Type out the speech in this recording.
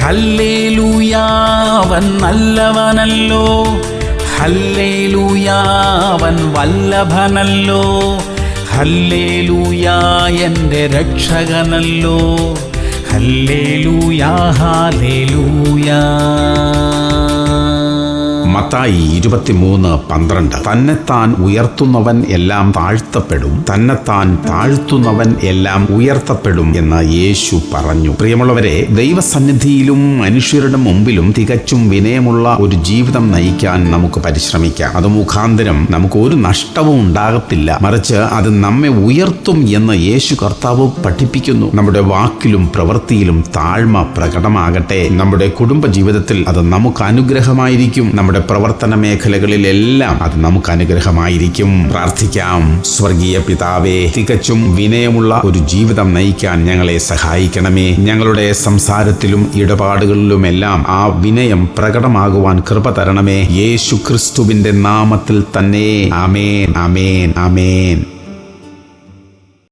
Hallelujah അവൻ നല്ലവനല്ലോ, hallelujah അവൻ വല്ലഭനല്ലോ, ഹല്ലേലൂയ എൻ്റെ രക്ഷകനല്ലോ, ഹല്ലേലൂയ ഹല്ലേലൂയ. മത്തായി 23:12. തന്നെത്താൻ ഉയർത്തുന്നവൻ എല്ലാം താഴ്ത്തപ്പെടും, തന്നെത്താൻ താഴ്ത്തുന്നവൻ എല്ലാം ഉയർത്തപ്പെടും എന്ന് യേശു പറഞ്ഞു. പ്രിയമുള്ളവരെ, ദൈവസന്നിധിയിലും മനുഷ്യരുടെ മുമ്പിലും തികച്ചും വിനയമുള്ള ഒരു ജീവിതം നയിക്കാൻ നമുക്ക് പരിശ്രമിക്കാം. അത് മുഖാന്തരം നമുക്ക് ഒരു നഷ്ടവും ഉണ്ടാകത്തില്ല, മറിച്ച് അത് നമ്മെ ഉയർത്തും എന്ന് യേശു കർത്താവ് പഠിപ്പിക്കുന്നു. നമ്മുടെ വാക്കിലും പ്രവൃത്തിയിലും താഴ്മ പ്രകടമാകട്ടെ. നമ്മുടെ കുടുംബ ജീവിതത്തിൽ അത് നമുക്ക് അനുഗ്രഹമായിരിക്കും. നമ്മുടെ പ്രവർത്തന മേഖലകളിലെല്ലാം അത് നമുക്ക് അനുഗ്രഹമായിരിക്കും. പ്രാർത്ഥിക്കാം. സ്വർഗീയ പിതാവേ, തികച്ചും വിനയമുള്ള ഒരു ജീവിതം നയിക്കാൻ ഞങ്ങളെ സഹായിക്കണമേ. ഞങ്ങളുടെ സംസാരത്തിലും ഇടപാടുകളിലുമെല്ലാം ആ വിനയം പ്രകടമാകുവാൻ കൃപ തരണമേ. യേശു ക്രിസ്തുവിന്റെ നാമത്തിൽ തന്നെ. ആമേൻ, ആമേൻ, ആമേൻ.